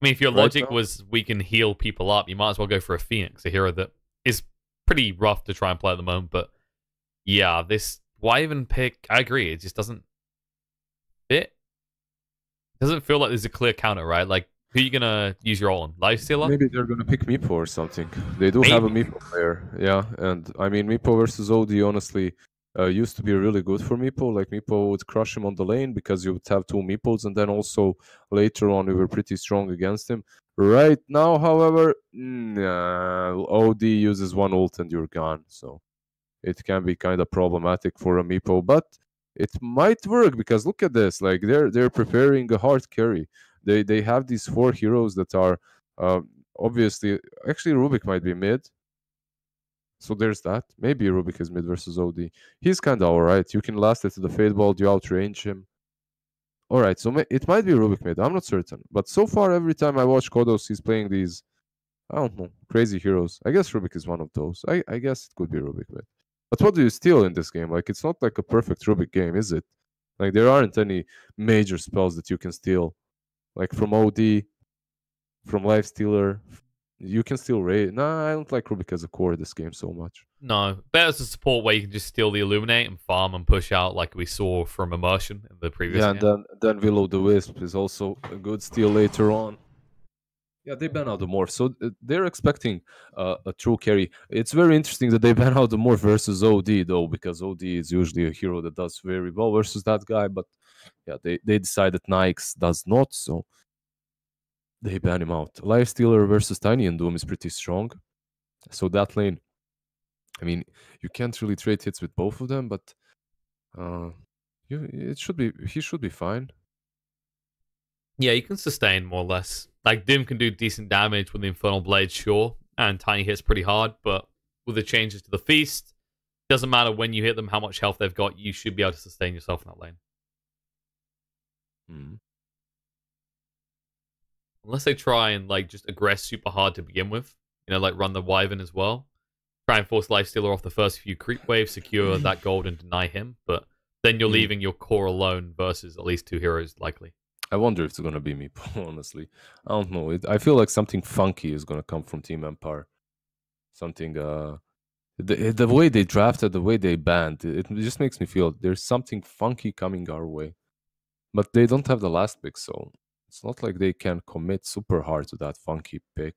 I mean, if your Right logic now? was we can heal people up, you might as well go for a Phoenix, a hero that is pretty rough to try and play at the moment. But yeah, this why even pick? I agree, it just doesn't fit. It doesn't feel like there's a clear counter, right? Like, who are you gonna use your ult on? Lifestealer? Maybe they're gonna pick Meepo or something. They do have a Maybe. Meepo player, yeah. And I mean, Meepo versus OD honestly used to be really good for Meepo. Like Meepo would crush him on the lane because you would have two Meepos, and then also later on we were pretty strong against him. Right now, however, OD uses one ult and you're gone. So it can be kind of problematic for a Meepo, but it might work because look at this. Like they're preparing a hard carry. They have these four heroes that are obviously actually Rubik might be mid. So there's that. Maybe Rubik is mid versus OD. He's kind of alright. You can last it to the fade ball. You outrange him. Alright, so it might be Rubik mid. I'm not certain. But so far, every time I watch Kodos, he's playing these, I don't know, crazy heroes. I guess Rubik is one of those. I guess it could be Rubik mid. But what do you steal in this game? Like, it's not like a perfect Rubik game, is it? Like, there aren't any major spells that you can steal. Like, from OD, from Lifestealer, you can steal Ray. Nah, I don't like Rubik as a core this game so much. No, better as a support where you can just steal the Illuminate and farm and push out like we saw from Immersion in the previous Yeah, game. and then Willow the Wisp is also a good steal later on. Yeah, they ban out the morph, so they're expecting a true carry. It's very interesting that they ban out the morph versus OD though, because OD is usually a hero that does very well versus that guy. But yeah, they decided Nyx does not, so they ban him out. Lifestealer versus Tiny and Doom is pretty strong, so that lane. I mean, you can't really trade hits with both of them, but he should be fine. Yeah, you can sustain more or less. Like, Doom can do decent damage with the Infernal Blade, sure, and Tiny hits pretty hard, but with the changes to the Feast, doesn't matter when you hit them, how much health they've got, you should be able to sustain yourself in that lane. Mm. Unless they try and, like, just aggress super hard to begin with. You know, like, run the Wyvern as well. Try and force Lifestealer off the first few creep waves, secure that gold and deny him, but then you're leaving your core alone versus at least two heroes, likely. I wonder if it's gonna be me, honestly. I don't know. I feel like something funky is gonna come from Team Empire. Something, the way they drafted, the way they banned, it just makes me feel there's something funky coming our way. But they don't have the last pick, so it's not like they can commit super hard to that funky pick.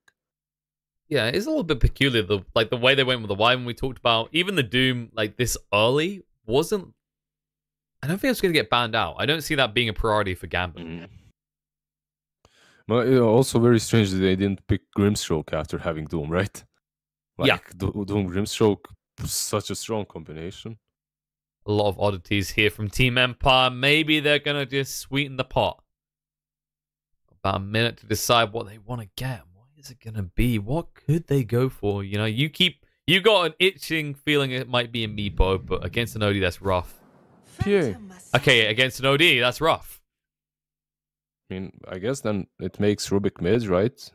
Yeah, it's a little bit peculiar. The way they went with the Wyvern we talked about, even the Doom, like this early, wasn't. I don't think it's going to get banned out. I don't see that being a priority for Gambit. But also very strange that they didn't pick Grimstroke after having Doom, right? Like, yeah. Doom Grimstroke, such a strong combination. A lot of oddities here from Team Empire. Maybe they're going to just sweeten the pot. About a minute to decide what they want to get. What is it going to be? What could they go for? You know, you got an itching feeling it might be a Meepo, but against an OD, that's rough. PA. Okay, against an OD, that's rough. I mean, I guess then it makes Rubik mid, right?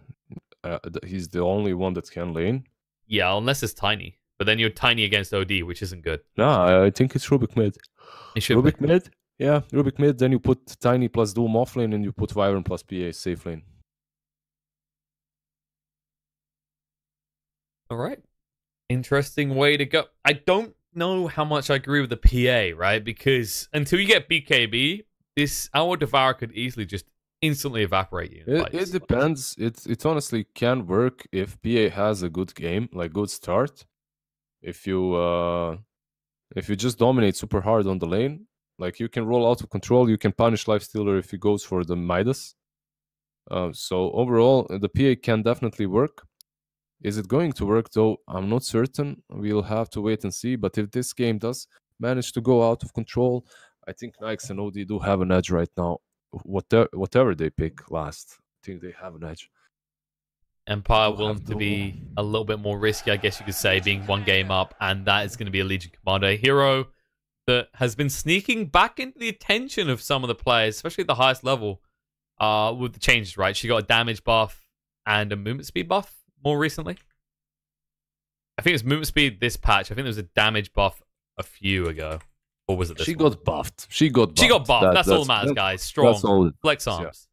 He's the only one that can lane. Yeah, unless it's Tiny. But then you're Tiny against OD, which isn't good. No, I think it's Rubik mid. It should Rubik be. mid? Yeah, Rubik mid. Then you put Tiny plus Doom off lane, and you put Wyvern plus PA safe lane. All right. Interesting way to go. I don't know how much I agree with the PA, right? Because until you get BKB, this our Devour could easily just instantly evaporate you. It depends. It honestly can work if PA has a good game, like good start. If you just dominate super hard on the lane, like you can roll out of control, you can punish Lifestealer if he goes for the Midas. So overall, the PA can definitely work. Is it going to work though? I'm not certain. We'll have to wait and see. But if this game does manage to go out of control, I think Nyx and OD do have an edge right now. Whatever they pick last, I think they have an edge. Empire willing to be a little bit more risky, I guess you could say, being one game up, and that is going to be a Legion Commander, a hero that has been sneaking back into the attention of some of the players, especially at the highest level, with the changes, right? She got a damage buff and a movement speed buff more recently. I think it's movement speed this patch. I think there was a damage buff a few ago. Or was it this She one? got buffed. She got buffed. That's all that matters, guys. Strong. Flex arms.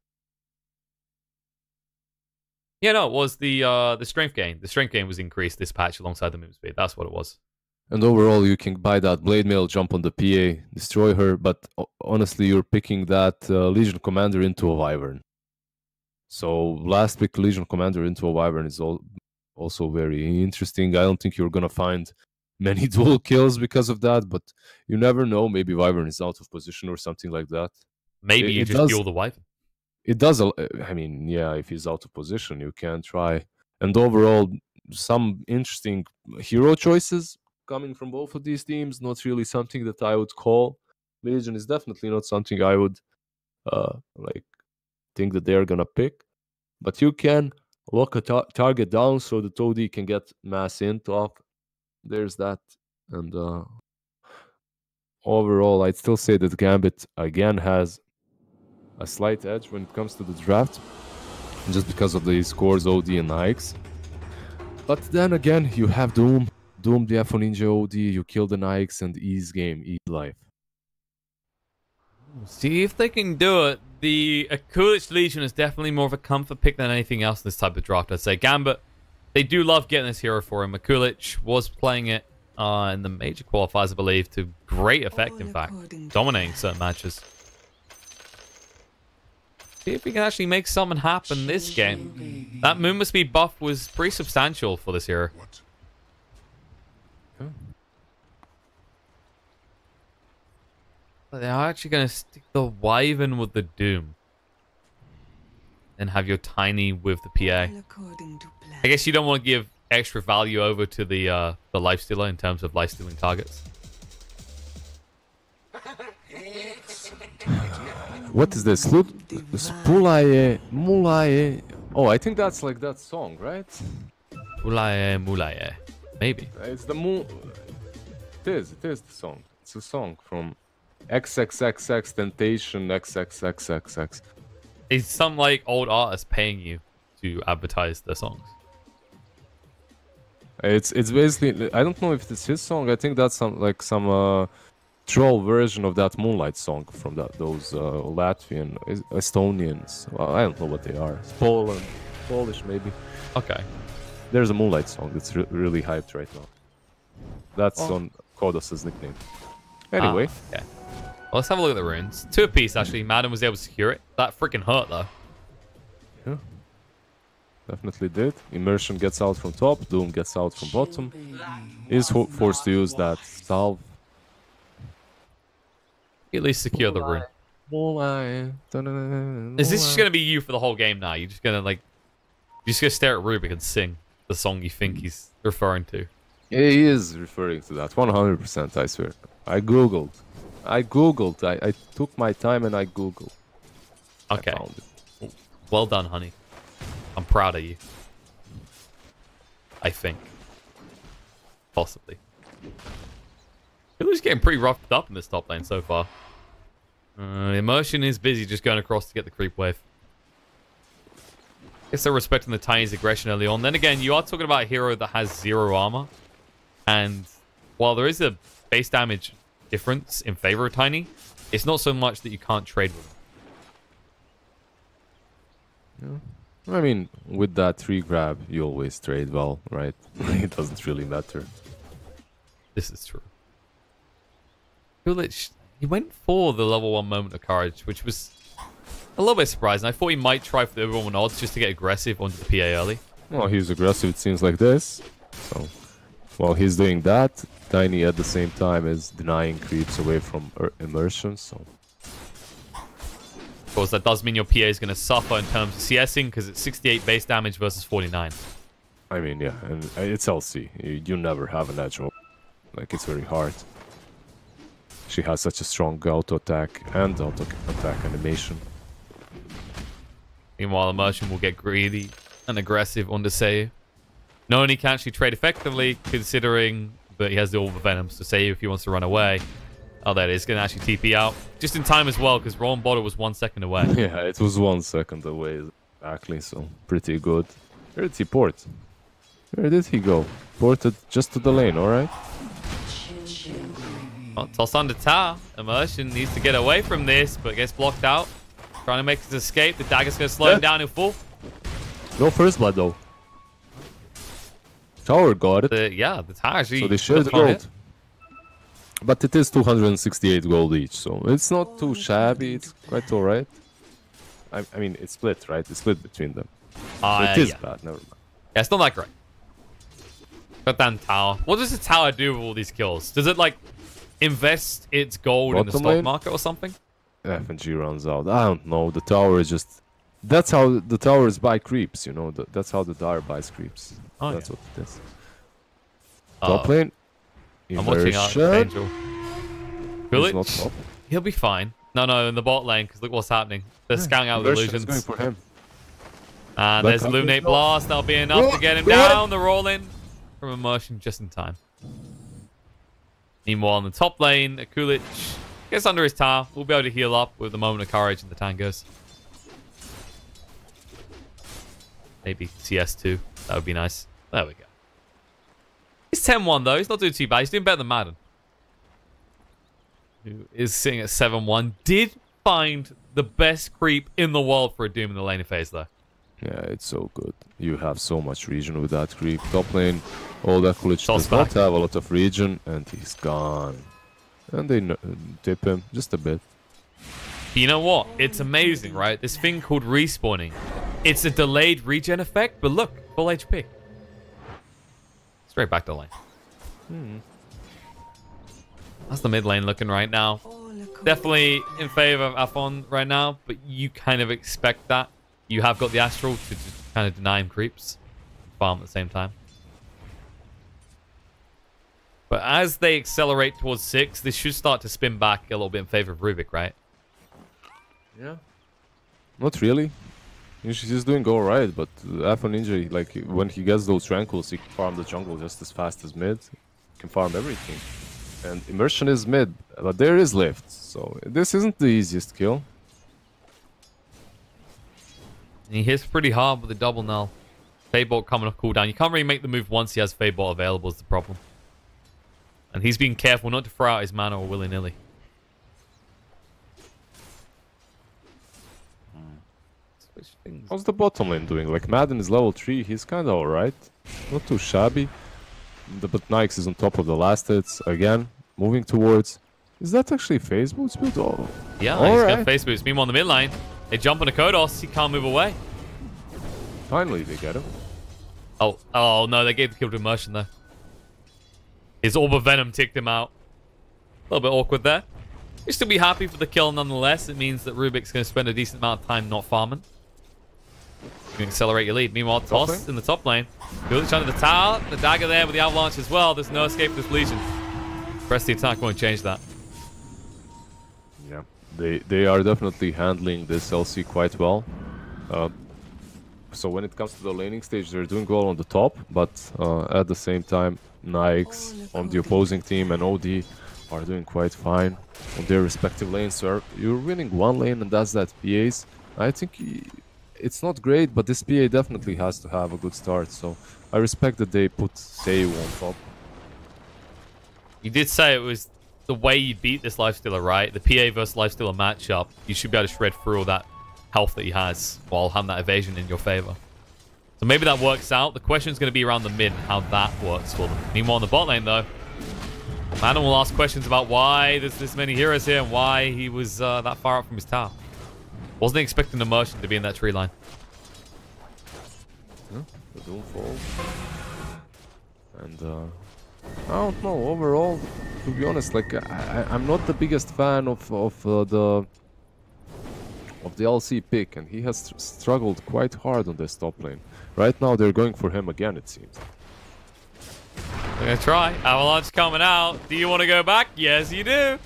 Yeah, no, it was the strength gain. The strength gain was increased this patch alongside the move speed. That's what it was. And overall, you can buy that blade mail, jump on the PA, destroy her. But honestly, you're picking that Legion Commander into a Wyvern. So last pick Legion Commander into a Wyvern is also very interesting. I don't think you're gonna find many dual kills because of that, but you never know. Maybe Wyvern is out of position or something like that. Maybe you just fuel the Wyvern. It does. I mean, yeah, if he's out of position, you can try. And overall, some interesting hero choices coming from both of these teams. Not really something that I would call. Legion is definitely not something I would like think that they're gonna pick. But you can lock a target down so the OD can get mass int off. There's that. And overall, I'd still say that Gambit again has a slight edge when it comes to the draft, just because of the scores, OD and Nikes. But then again, you have Doom, the F1 Ninja OD, you kill the Nikes and ease game, ease life. See if they can do it. The Akulich Legion is definitely more of a comfort pick than anything else in this type of draft, I'd say. Gambit, they do love getting this hero for him. Akulich was playing it in the major qualifiers, I believe, to great effect, in fact. Dominating certain matches. See if we can actually make something happen this game. That Moon Must Be buff was pretty substantial for this hero. But they are actually going to stick the Wyvern with the Doom. And have your Tiny with the PA. I guess you don't want to give extra value over to the Lifestealer in terms of lifestealing targets. What is this? Spulaye, Mulaye. Oh, I think that's like that song, right? Mulaye, Mulaye. Maybe. It's the moon. It is the song. It's a song from XXXX Temptation XXXXX. Is some like old artist paying you to advertise their songs? It's basically, I don't know if it's his song. I think that's some troll version of that Moonlight song from those Latvian, Estonians. Well, I don't know what they are. It's Polish maybe. Okay. There's a Moonlight song that's really hyped right now. That's on Kodos' nickname. Anyway. Okay. Well, let's have a look at the runes. 2 apiece, actually. Madden was able to secure it. That freaking hurt, though. Yeah. Definitely did. Immersion gets out from top. Doom gets out from bottom. Is forced to use that salve. At least secure the rune. Is this just going to be you for the whole game now? You're just going to, like... You're just going to stare at Rubik and sing the song you think he's referring to? Yeah, he is referring to that. 100%, I swear. I googled. I took my time and I googled. Okay. I found it. Well done, honey. I'm proud of you. I think. Possibly. It was getting pretty roughed up in this top lane so far. Immersion is busy just going across to get the creep wave. Guess they're respecting the Tiny's aggression early on. Then again, you are talking about a hero that has 0 armor. And while there is a base damage difference in favor of Tiny, it's not so much that you can't trade with him. Yeah. I mean, with that 3 grab, you always trade well, right? It doesn't really matter. This is true. Kulich, he went for the level 1 moment of courage, which was a little bit surprising. I thought he might try for the overall odds just to get aggressive onto the PA early. Well, he's aggressive, it seems like this. So, while he's doing that, Tiny at the same time is denying creeps away from immersion, so... Of course, that does mean your PA is going to suffer in terms of CSing, because it's 68 base damage versus 49. I mean, yeah, and it's LC. You never have an edge. Like, it's very hard. She has such a strong auto attack and auto attack animation. Meanwhile, Immersion will get greedy and aggressive on the save. No, and he can actually trade effectively, considering that he has the Orb of Venoms to save if he wants to run away. Oh, there it is. Going to actually TP out. Just in time as well, because Rowan Botter was 1 second away. Yeah, it was 1 second away, exactly, so pretty good. Where did he port? Where did he go? Ported just to the lane, alright? Well, toss on the tower. Immersion needs to get away from this, but gets blocked out. Trying to make his escape. The dagger's going to slow him down in full. No first blood though. Tower got it. Yeah, the tower actually. So they share the gold. But it is 268 gold each, so it's not too shabby. It's quite alright. I mean, it's split, right? It's split between them. So it is bad. Never mind. Yeah, it's not that great. But then tower. What does the tower do with all these kills? Does it like invest its gold in the stock market or something? FNG runs out. I don't know. The tower is just. That's how the towers buy creeps. You know. That's how the Dire buys creeps. Oh, that's what it is. Top lane. I'm watching out Angel. Village. He'll be fine. No, in the bot lane, because look what's happening. They're scouting out the illusions. Going for him. And there's Illuminate Blast. That'll be enough to get him down. The roll in from Immersion just in time. Meanwhile, in the top lane, Kulich gets under his tower. We'll be able to heal up with the Moment of Courage and the tangos. Maybe CS2. That would be nice. There we go. He's 10-1 though. He's not doing too bad. He's doing better than Madden, who is sitting at 7-1. Did find the best creep in the world for a Doom in the laning phase though. Yeah, it's so good. You have so much region with that creep. Top lane, all that Kulich does not have a lot of region, and he's gone. And they tip him just a bit. You know what? It's amazing, right? This thing called respawning. It's a delayed regen effect, but look, full HP. Straight back to lane. That's the mid lane looking right now. Definitely in favor of Afon right now, but you kind of expect that. You have got the Astral to just kind of deny him creeps. Farm at the same time. But as they accelerate towards 6, this should start to spin back a little bit in favor of Rubik, right? Yeah. Not really. He's doing alright, but Afon Ninja, like, when he gets those Tranquils, he can farm the jungle just as fast as mid. He can farm everything. And Immersion is mid, but there is lift, so this isn't the easiest kill. And he hits pretty hard with the double null. Fadebolt coming off cooldown. You can't really make the move once he has Fadebolt available is the problem. And he's being careful not to throw out his mana or willy-nilly. How's the bottom lane doing? Like, Madden is level 3, he's kinda alright. Not too shabby. But Nyx is on top of the last hits again, moving towards. Is that actually phase boots build? Oh. Yeah, he's got phase boots. Meanwhile, in the mid lane, they jump on a Kodos. He can't move away. Finally, they get him. Oh no, they gave the kill to Immersion though. His Orb of Venom ticked him out. A little bit awkward there. You still be happy for the kill nonetheless. It means that Rubik's going to spend a decent amount of time not farming. You can accelerate your lead. Meanwhile, Toss in the top lane. Kulich under the tower. The dagger there with the avalanche as well. There's no escape for this Legion. Press the attack won't change that. Yeah, they are definitely handling this LC quite well. So when it comes to the laning stage, they're doing well on the top, but at the same time, Nyx on the opposing team and OD are doing quite fine on their respective lanes. So you're winning one lane, and that's that PAs. I think it's not great, but this PA definitely has to have a good start. So I respect that they put Seiyu on top. You did say it was the way you beat this Lifestealer, right? The PA versus Lifestealer matchup. You should be able to shred through all that health that he has while having that evasion in your favor. So maybe that works out. The question is going to be around the mid and how that works for them. Meanwhile, in the bot lane, though, Madden will ask questions about why there's this many heroes here and why he was that far up from his tower. Wasn't expecting Immersion to be in that tree line. Yeah, the Doom falls. And I don't know, overall, to be honest, like, I'm not the biggest fan of the LC pick, and he has struggled quite hard on this top lane. Right now, they're going for him again, it seems. They're going to try. Avalanche coming out. Do you want to go back? Yes, you do.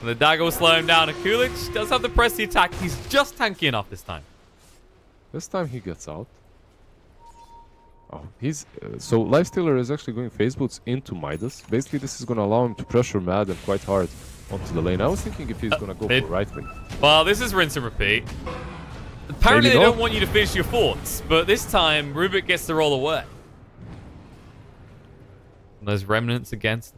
And the dagger will slow him down. And Kulich does have to press the attack. He's just tanky enough this time. This time he gets out. Oh, he's... so Lifestealer is actually going phase boots into Midas. Basically, this is going to allow him to pressure Madden quite hard onto the lane. I was thinking if he's going to go for right wing. Well, this is rinse and repeat. Apparently, they don't want you to finish your forts, but this time, Rubik gets to roll away. And there's remnants against.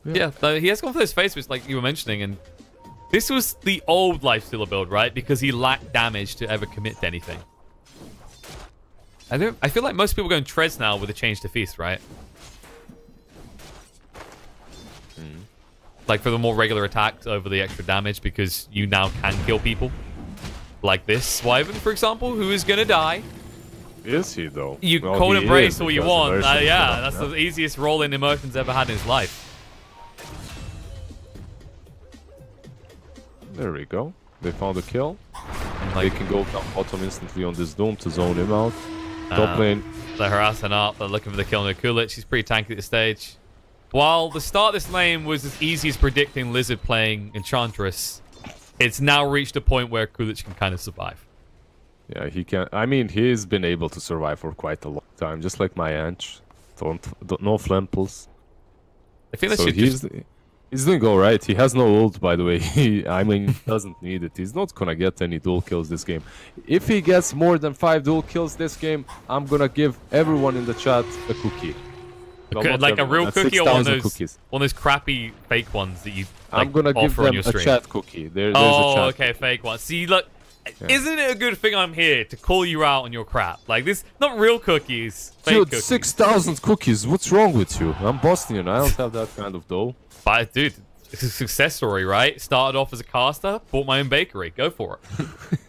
Yeah, he has gone for those phase boots like you were mentioning, and this was the old Lifestealer build, right? Because he lacked damage to ever commit to anything. I feel like most people go in treads now with a change to feast, right? Like for the more regular attacks over the extra damage, because you now can kill people. Like this Wyvern, for example, who is gonna die. Is he though? You well, cold embrace all you want. Yeah, Yeah, that's the easiest roll-in Immersion's ever had in his life. There we go. They found a kill. Like, they can go down bottom instantly on this Doom to zone him out. Top lane. They're harassing up. They're looking for the kill on the Kulich. He's pretty tanky at this stage. While the start of this lane was as easy as predicting lizZard playing Enchantress, it's now reached a point where Kulich can kind of survive. Yeah, he can. I mean, he's been able to survive for quite a long time, just like my Anch. No flemples. I think that so he's doing alright. He has no ult, by the way. I mean, he doesn't need it. He's not gonna get any dual kills this game. If he gets more than 5 dual kills this game, I'm gonna give everyone in the chat a cookie. Well, like a real cookie or one of those crappy fake ones that you like, I'm gonna give them a chat cookie. There's a chat okay, cookie. Fake one. See, look, isn't it a good thing I'm here to call you out on your crap? Like this, not real cookies, fake dude, cookies. 6,000 cookies. What's wrong with you? I'm Bosnian. I don't have that kind of dough. But dude, it's a success story, right? Started off as a caster, bought my own bakery. Go for it.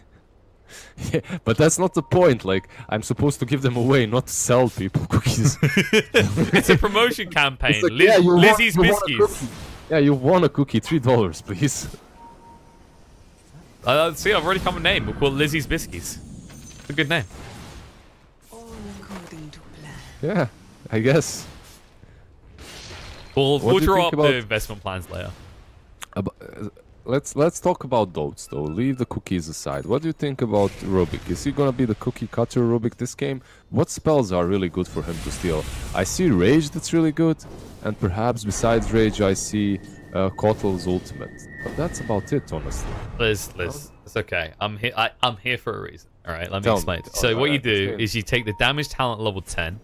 Yeah, but that's not the point. Like, I'm supposed to give them away, not to sell people cookies. It's a promotion campaign. Like, lizZard's Biscuits. Yeah, you want a cookie. $3, please. See, I've already come with a name. We'll call it lizZard's Biscuits. It's a good name. All according to plan. Yeah, I guess. We'll draw up the investment plans later. Let's talk about Dotes though. Leave the cookies aside. What do you think about Rubik? Is he gonna be the cookie cutter Rubik this game? What spells are really good for him to steal? I see Rage that's really good, and perhaps besides Rage I see Kotl's ultimate. But that's about it, honestly. Liz, it's okay. I'm here for a reason. All right, let me explain. So what you do is you take the damage talent level 10,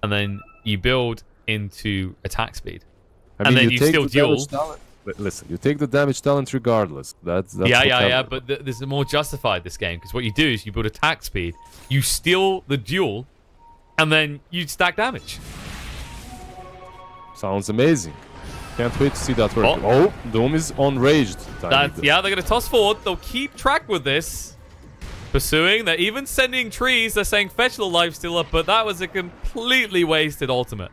and then you build into attack speed, and then you still duel. Listen, you take the damage talent regardless. That's yeah. But there's more justified this game, because what you do is you build attack speed, you steal the duel, and then you stack damage. Sounds amazing. Can't wait to see that work. Oh, Doom is enraged. Yeah, they're gonna toss forward. They'll keep track with this. Pursuing. They're even sending trees. They're saying fetch the lifestealer, but that was a completely wasted ultimate.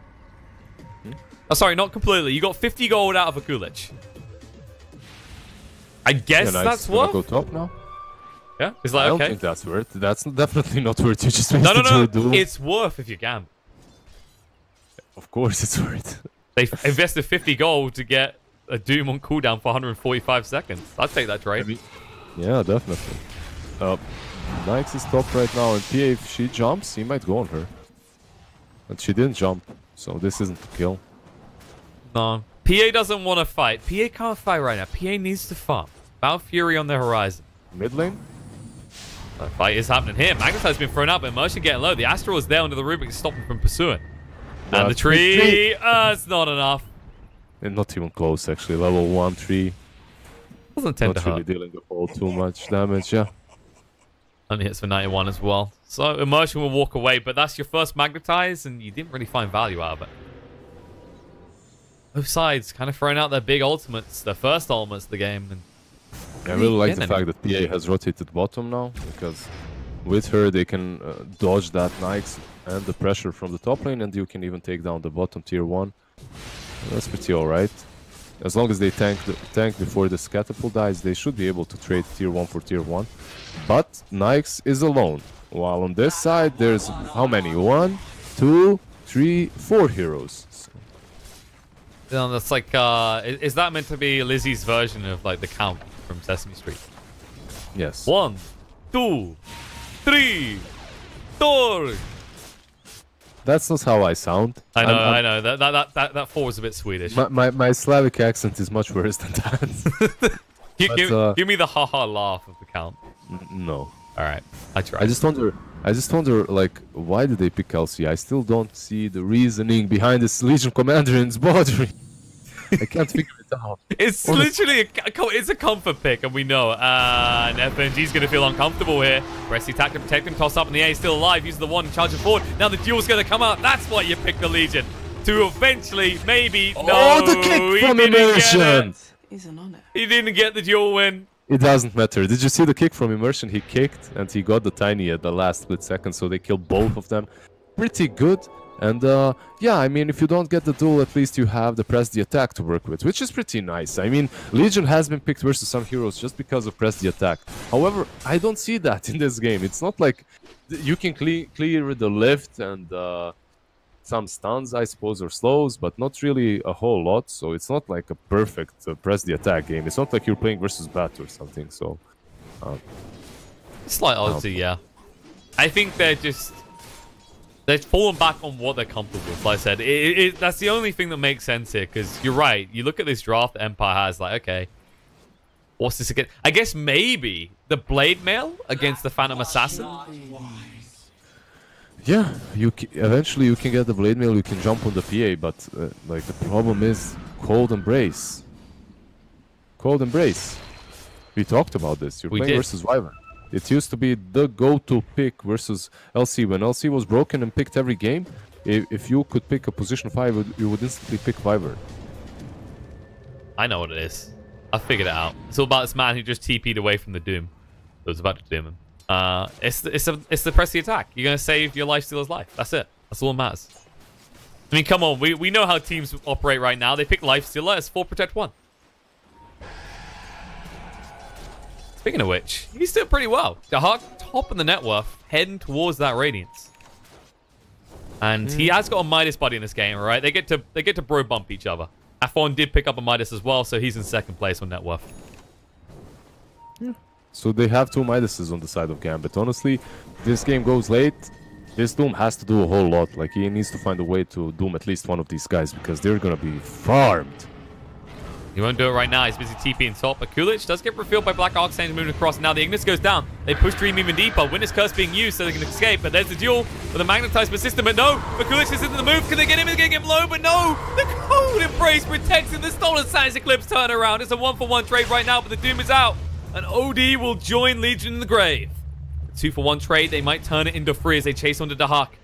Oh, sorry, not completely. You got 50 gold out of a Kulich. I guess that's worth. Go top now. Yeah, is that okay? I don't think that's worth. That's definitely not worth. You just no. It's worth if you Gambit. Of course, it's worth. They invested 50 gold to get a Doom on cooldown for 145 seconds. I'd take that trade. Yeah, definitely. Nyx is top right now, and PA, if she jumps, he might go on her. But she didn't jump, so this isn't a kill. No. PA doesn't want to fight. PA can't fight right now. PA needs to farm. Val Fury on the horizon. Mid lane? That fight is happening here. Magnetize's been thrown up, but Immersion getting low. The Astral is there under the Rubik to stop him from pursuing. And the tree, it's not enough. And not even close, actually. Level 1 tree. Doesn't tend to hurt. Not really dealing with all too much damage, yeah. Only hits for 91 as well. So Immersion will walk away, but that's your first Magnetize, and you didn't really find value out of it. Both sides kind of throwing out their big ultimates, their first ultimates of the game. And I really like the fact that PA has rotated bottom now, because with her they can dodge that Nyx and the pressure from the top lane, and you can even take down the bottom tier 1. That's pretty alright. As long as they tank before this catapult dies, they should be able to trade tier 1 for tier 1. But Nyx is alone. While on this side, there's how many? 1, 2, 3, 4 heroes. That's like, is that meant to be Lizzie's version of like the Count from Sesame Street? Yes. 1, 2, 3, 4. That's not how I sound. I know. That 4 was a bit Swedish. My Slavic accent is much worse than that. Give me the haha laugh of the Count. No. All right, I tried. I just wonder, like, why did they pick Elsie? I still don't see the reasoning behind this Legion Commander in his body. I can't figure it out. It's literally it's a comfort pick, and we know. And FNG's going to feel uncomfortable here. Press the attack to protect him. Toss up in the A. Still alive. Uses the one. Charging forward. Now the duel's going to come out. That's why you pick the Legion. To eventually, maybe... Oh, the kick from Immersion! Is an honor. He didn't get the duel win. It doesn't matter. Did you see the kick from Immersion? He kicked, and he got the tiny at the last split second, so they killed both of them. Pretty good. And yeah, I mean, if you don't get the duel, at least you have the press the attack to work with, which is pretty nice. I mean, Legion has been picked versus some heroes just because of press the attack. However, I don't see that in this game. It's not like you can clear the lift and some stuns, I suppose, or slows, but not really a whole lot. So it's not like a perfect press the attack game. It's not like you're playing versus Bat or something. So slight oddity, yeah. I think they've fallen back on what they're comfortable with. Like I said, that's the only thing that makes sense here, because you're right. You look at this draft that Empire has, like, okay, what's this again? I guess maybe the Blade Mail against the Phantom Assassin. Yeah, eventually you can get the Blade Mail, you can jump on the PA, but like the problem is Cold Embrace. Cold Embrace. We talked about this. You're playing versus Wyvern. It used to be the go-to pick versus LC. When LC was broken and picked every game, if you could pick a position 5, you would instantly pick Wyvern. I know what it is. I figured it out. It's all about this man who just TP'd away from the Doom that was about to doom him. It's the press the attack. You're gonna save your lifestealer's life. That's it. That's all that matters. I mean, come on. We know how teams operate right now. They pick lifestealer as 4 protect 1. Speaking of which, he's doing pretty well. The Hawk top of the net worth, heading towards that Radiance. And he has got a Midas buddy in this game, right? They get to bro bump each other. Afon did pick up a Midas as well, so he's in 2nd place on net worth. Yeah. So they have 2 Midases on the side of Gambit. Honestly, this game goes late. This Doom has to do a whole lot. Like, he needs to find a way to Doom at least one of these guys, because they're gonna be farmed. He won't do it right now. He's busy TPing top. But Kulich does get revealed by Black Arcsaint moving across. Now the Ignis goes down. They push Dream even deeper. Witness Curse being used so they can escape. But there's the duel with a magnetized system. But no, but Kulich is into the move. Can they get him? They're going to get him low. But no, the Cold Embrace protects him. The Stolen Sands Eclipse turnaround. It's a 1-for-1 trade right now, but the Doom is out. And OD will join Legion in the grave. 2-for-1 trade. They might turn it into 3 as they chase onto the Hawk.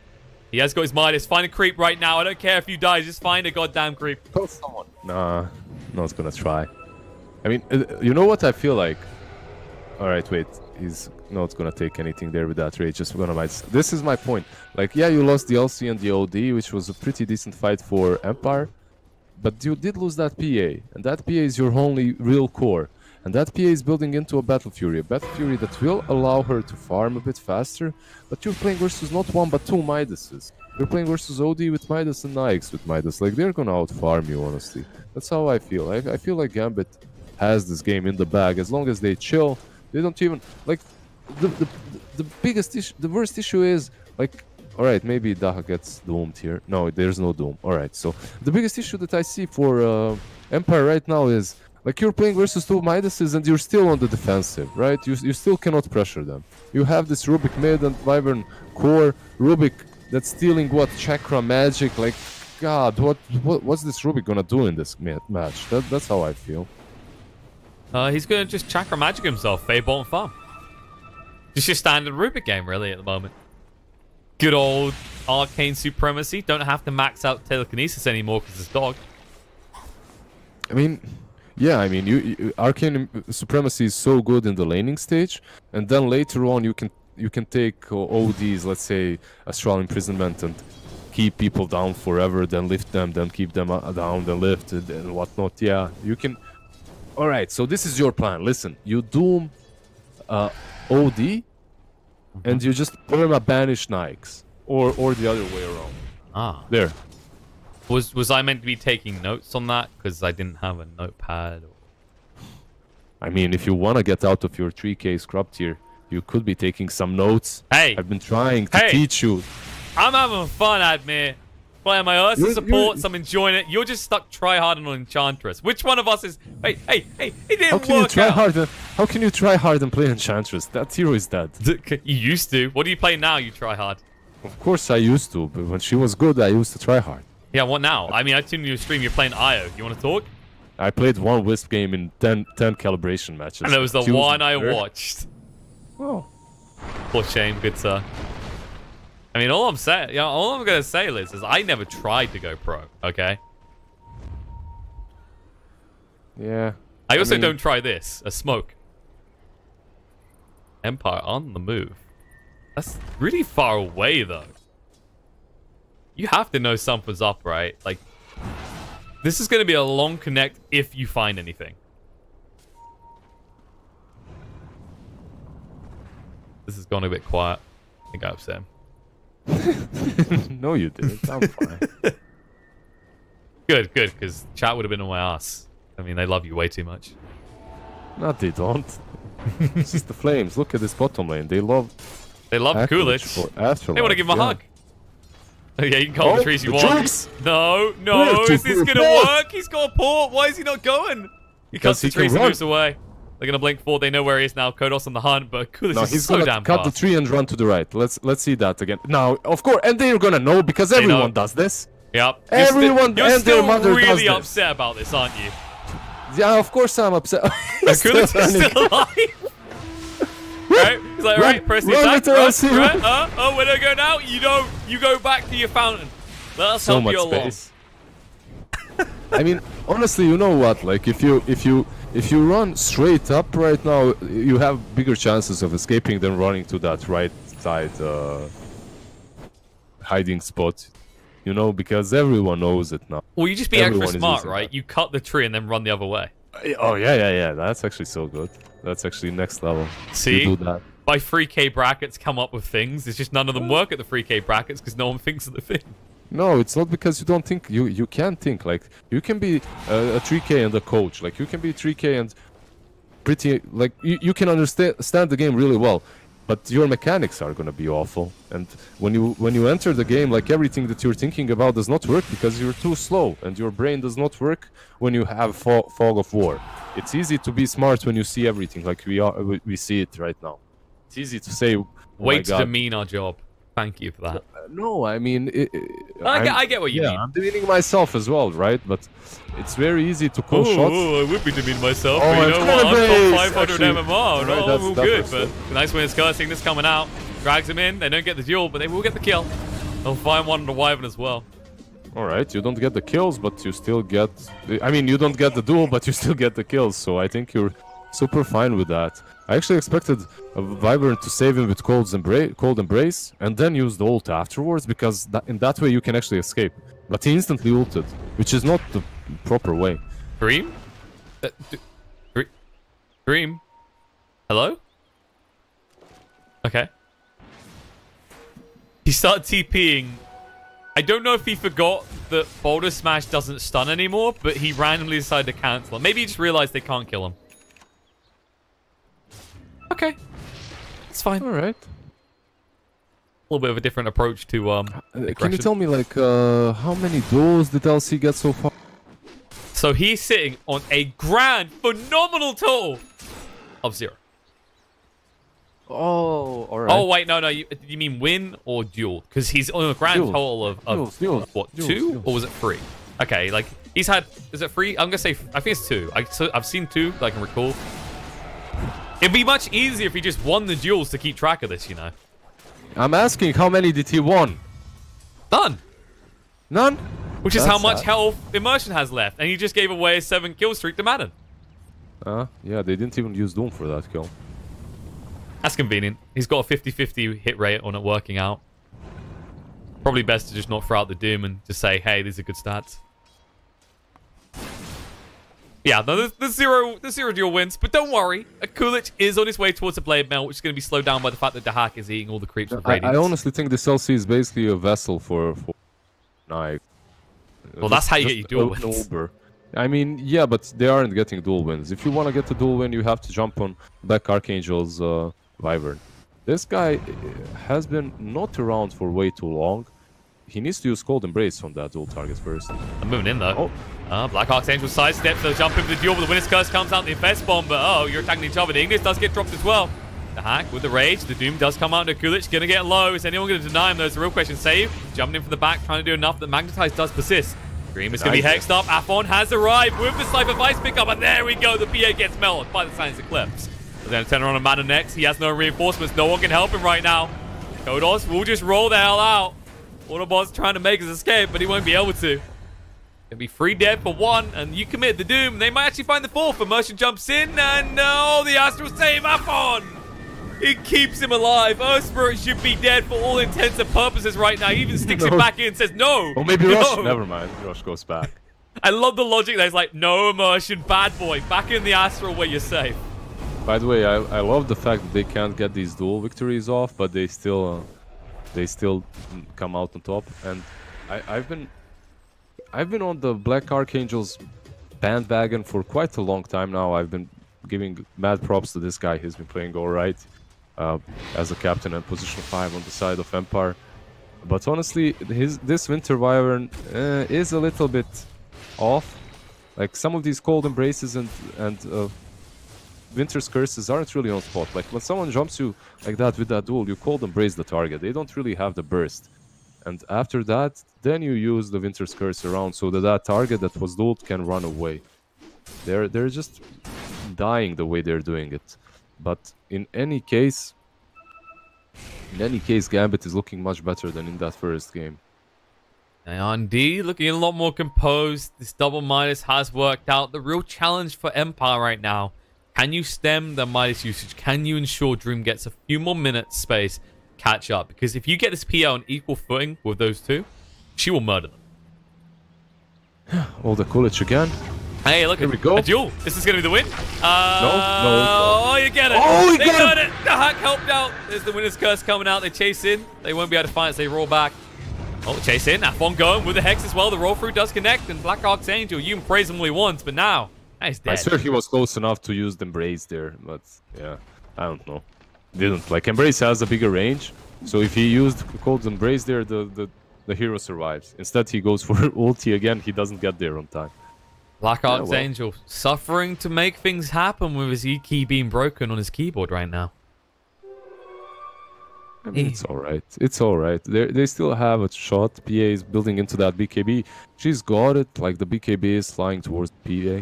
He has got his Midas. Find a creep right now. I don't care if you die. Just find a goddamn creep. Kill someone. Nah, no one's gonna try. I mean, you know what I feel like? Alright, wait. He's not gonna take anything there with that rage. Just gonna Midas. This is my point. Like, yeah, you lost the LC and the OD, which was a pretty decent fight for Empire. But you did lose that PA. And that PA is your only real core. And that PA is building into a Battle Fury that will allow her to farm a bit faster, but you're playing versus not 1 but 2 Midases. You're playing versus OD with Midas and Nyx with Midas. Like, they're gonna out-farm you, honestly. That's how I feel. I feel like Gambit has this game in the bag. As long as they chill, they don't even... Like, the biggest issue, the worst issue is, like... Alright, maybe Daha gets doomed here. No, there's no doom. Alright, so the biggest issue that I see for Empire right now is... Like, you're playing versus 2 Midases and you're still on the defensive, right? You still cannot pressure them. You have this Rubik mid and Wyvern core. Rubik that's stealing what? Chakra magic? Like, God, what's this Rubik gonna do in this match? That's how I feel. He's gonna just Chakra magic himself, Fade Bolt and farm. Just your standard Rubik game, really, at the moment. Good old Arcane Supremacy. Don't have to max out Telekinesis anymore because it's dog. I mean... Yeah, I mean, Arcane Supremacy is so good in the laning stage, and then later on you can take ODs, let's say Astral Imprisonment, and keep people down forever, then lift them, then keep them down, then lift it, and whatnot. Yeah, you can... Alright, so this is your plan. Listen, you Doom OD, and you just perma-banish Nyx, or the other way around. Ah. There. Was I meant to be taking notes on that? Because I didn't have a notepad. I mean, if you want to get out of your 3K scrub tier, you could be taking some notes. Hey! I've been trying to teach you. I'm having fun, Admir. Playing my Ursa supports, I'm enjoying it. You're just stuck tryharding on Enchantress. Which one of us is... Hey, it didn't work out. How can you try hard and play Enchantress? That hero is dead. You used to. What do you play now, you try hard? Of course I used to, but when she was good, I used to try hard. Yeah, what now? I mean, I tuned your stream. You're playing Io. You want to talk? I played one Wisp game in 10 calibration matches. And it was the She one I there. watched. Oh. Poor shame, good sir. I mean, all I'm saying, you know, all I'm gonna say, Liz, is I never tried to go pro. Okay. Yeah. I also mean, don't try this. A smoke. Empire on the move. That's really far away, though. You have to know something's up, right? Like, this is going to be a long connect if you find anything. This has gone a bit quiet. I think I upset him. No, you didn't. I'm fine. Good, because chat would have been on my ass. I mean, they love you way too much. No, they don't. It's just the Flames. Look at this bottom lane. They love Coolidge. They want to give him a hug. Yeah, you can call the trees you want. Jukes. No, is this going to work? He's got a port. Why is he not going? He cuts the trees and moves away. They're going to blink forward. They know where he is now. Kodos on the hunt, but Coolidge is so damn cut fast. the tree and run to the right. Let's see that again. Now, of course, and they're going to know because everyone does this. Yep. Everyone you're and their mother really does this. upset about this, aren't you? Yeah, of course I'm upset. Coolidge is still alive. Right? He's like, right, press the attack. Right? Oh, where do I go now? You don't. You go back to your fountain. Let us help you along. I mean, honestly, you know what? Like, if you run straight up right now, you have bigger chances of escaping than running to that right side hiding spot. You know, because everyone knows it now. Well, you just be extra smart, right? You cut the tree and then run the other way. Oh, yeah. That's actually so good. That's actually next level. See? You do that. By 3K brackets come up with things. It's just none of them work at the 3K brackets because no one thinks of the thing. No, it's not because you don't think. You can think. Like, you can be a 3K and a coach. Like, you can be 3K and pretty... Like, you can understand the game really well. But your mechanics are gonna be awful, and when you enter the game, like, everything that you're thinking about does not work because you're too slow, and your brain does not work when you have fog of war. It's easy to be smart when you see everything, like we see it right now. It's easy to say, oh, way to demean our job. Thank you for that. No, I mean, I get what you mean. I'm demeaning myself as well, right? But it's very easy to call shots. I would be demeaning myself, but you know what? I'm top 500 actually, MMR. right, I'm all good, but nice when it's cursing this coming out. Drags him in. They don't get the duel, but they will get the kill. They'll find one on the Wyvern as well. All right, you don't get the kills, but you still get... I mean, you don't get the duel, but you still get the kills, so I think you're super fine with that. I actually expected a Wyvern to save him with Cold Embrace, and then use the ult afterwards, because in that way you can actually escape. But he instantly ulted, which is not the proper way. Dream? Dream? Hello? Okay. He started TPing. I don't know if he forgot that Boulder Smash doesn't stun anymore, but he randomly decided to cancel it. Maybe he just realized they can't kill him. Okay. It's fine. Alright. A little bit of a different approach to can you tell me, like, how many duels did LC get so far? So he's sitting on a grand, phenomenal total of 0. Oh, alright. Oh, wait, no. You mean win or duel? Because he's on a grand total of what, 2? Or was it 3? Okay, like, he's had... Is it 3? I'm going to say... I think it's 2. I've seen 2, that I can recall. It'd be much easier if he just won the duels to keep track of this, you know. I'm asking, how many did he won? None. None? Which is how much health Immersion has left. And he just gave away a 7 kill streak to Madden. Yeah, they didn't even use Doom for that kill. That's convenient. He's got a 50-50 hit rate on it working out. Probably best to just not throw out the Doom and just say, hey, these are good stats. Yeah, no, there's zero duel wins, but don't worry. Coolidge is on his way towards the Blade Mail, which is going to be slowed down by the fact that Dahak is eating all the creeps with Radiance. I honestly think this LC is basically a vessel for Nike. Well, that's how you get your duel wins. I mean, yeah, but they aren't getting duel wins. If you want to get a duel win, you have to jump on Black Archangel's Wyvern. This guy has been not around for way too long. He needs to use Cold Embrace on that dual target first. I'm moving in, though. Black Archangel sidesteps, they'll jump in for the duel, but the Winner's Curse comes out, the Infest Bomb, but you're attacking each other. The Ignis does get dropped as well. The Hack with the Rage, the Doom does come out into Coolidge, gonna get low. Is anyone gonna deny him, though? It's a real question. Save, jumping in from the back, trying to do enough. The Magnetize does persist. Dream is going to be hexed up. Afon has arrived with the Sniper Vice pickup, and there we go. The PA gets melted by the Science Eclipse. They're going to turn around on Madden next. He has no reinforcements. No one can help him right now. Kodos will just roll the hell out. Autobot's trying to make his escape, but he won't be able to. Gonna be 3 dead for 1, and you commit the doom. They might actually find the 4th. Immersion jumps in, and no, the Astral save Afon. It keeps him alive. Earth Spirit should be dead for all intents and purposes right now. He even sticks it back in and says no. Or maybe Rush. Never mind. Rush goes back. I love the logic there. It's like, no immersion, bad boy. Back in the Astral where you're safe. By the way, I love the fact that they can't get these dual victories off, but they still come out on top. And I've been on the Black Archangels bandwagon for quite a long time now. I've been giving mad props to this guy. He's been playing all right as a captain and position 5 on the side of Empire. But honestly, this Winter Wyvern is a little bit off. Like some of these Cold Embraces and Winter's Curses aren't really on spot. Like when someone jumps you like that with that duel, you Cold Embrace the target. They don't really have the burst. And after that, then you use the Winter's Curse around so that target that was dueled can run away. They're just dying the way they're doing it. But in any case, Gambit is looking much better than in that first game. And D looking a lot more composed. This double Midas has worked out. The real challenge for Empire right now, can you stem the Midas usage? Can you ensure Dream gets a few more minutes space catch up? Because if you get this PA on equal footing with those two, she will murder them. All the Coolidge again. Hey, look, here we go. A duel. This is going to be the win. No. Oh, you get it. Oh, they got it. The hack helped out. There's the Winner's Curse coming out. They chase in. They won't be able to fight as they roll back. Oh, chase in. Afon going with the Hex as well. The roll through does connect. And Black Archangel, you can praise him all he wants, but now he's dead. I swear he was close enough to use the Embrace there, but yeah, I don't know. Didn't. Like, Embrace has a bigger range, so if he used Cold Embrace there, the hero survives. Instead, he goes for ulti again. He doesn't get there on time. Black Archangel suffering to make things happen with his E key being broken on his keyboard right now. I mean, it's alright. It's alright. They still have a shot. PA is building into that BKB. She's got it. Like, the BKB is flying towards PA.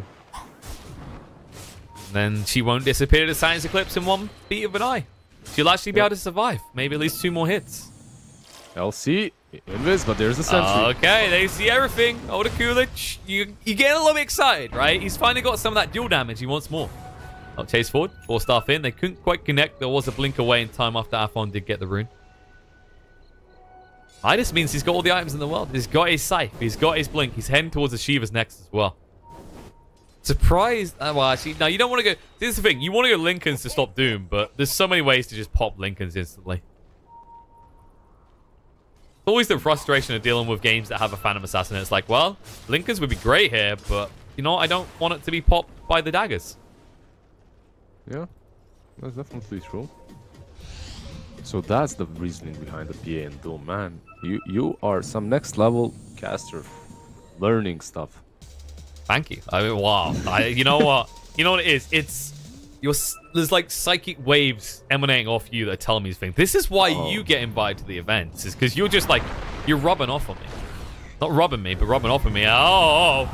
Then she won't disappear to Science Eclipse in one beat of an eye. She'll actually be able to survive. Maybe at least 2 more hits. LC, invis, but there's a sentry. Okay, they see everything. Oh, the Coolidge. You get a little bit excited, right? He's finally got some of that dual damage. He wants more. Oh, chase forward. 4-star in. They couldn't quite connect. There was a blink away in time after Afon did get the rune. Midas means he's got all the items in the world. He's got his Scythe. He's got his blink. He's heading towards the Shivas next as well. Surprised. Well, actually, no, you don't want to go. This is the thing. You want to go Lincolns to stop Doom, but there's so many ways to just pop Lincolns instantly. Always the frustration of dealing with games that have a Phantom Assassin. It's like, well, Lincolns would be great here, but you know, I don't want it to be popped by the daggers. Yeah, that's definitely true. So that's the reasoning behind the PA and Doom, man. You are some next level caster, learning stuff. Thank you. I mean, wow. You know what? You know what it is? There's like psychic waves emanating off you that tell me these things. This is why you get invited to the events, is because you're just like, you're rubbing off on me. Not rubbing me, but rubbing off on me. Oh.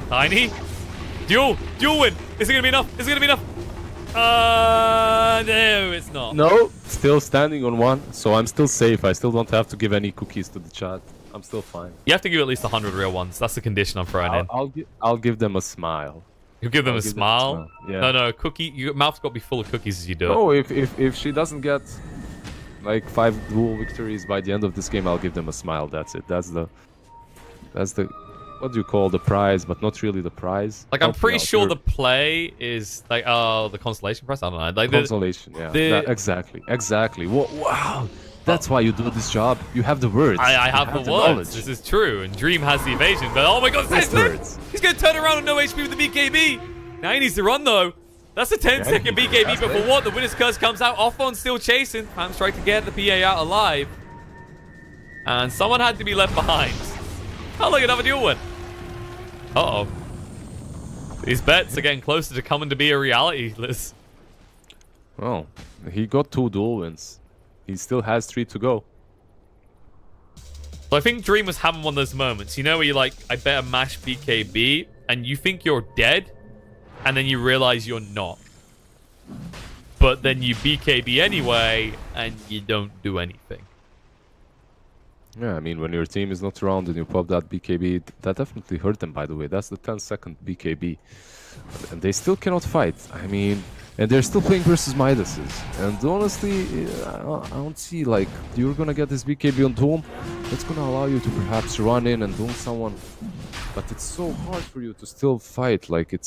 Tiny. Duel win. Is it going to be enough? Is it going to be enough? No, it's not. No, still standing on 1, so I'm still safe. I still don't have to give any cookies to the chat. I'm still fine. You have to give at least 100 real ones. That's the condition I'm throwing in. I'll give them a smile. You give them a smile? Yeah. No, cookie. Your mouth's got to be full of cookies as you do it. No, if she doesn't get like 5 dual victories by the end of this game, I'll give them a smile. That's it. That's the what do you call the prize, but not really the prize. Like, I'm pretty sure the play is like, the constellation prize. I don't know. Like consolation. Exactly. Wow. That's why you do this job. You have the words. I have the words. Knowledge. This is true. And Dream has the evasion. But oh my god, he's going to turn around on no HP with the BKB. Now he needs to run though. That's a 10-second BKB. But for what? The Winner's Curse comes out. Offon still chasing. Pam strike to get the PA out alive. And someone had to be left behind. Oh, look, another duel win. Uh-oh. These bets are getting closer to coming to be a reality, Liz. Well, he got 2 duel wins. He still has 3 to go. So I think Dream was having one of those moments, you know, where you're like, I better mash BKB, and you think you're dead, and then you realize you're not. But then you BKB anyway, and you don't do anything. Yeah, I mean, when your team is not around and you pop that BKB, that definitely hurt them, by the way. That's the 10-second BKB. And they still cannot fight. I mean, and they're still playing versus Midas's. And honestly, I don't see, like, you're gonna get this BKB on Dome. That's gonna allow you to perhaps run in and Dome someone. But it's so hard for you to still fight. Like,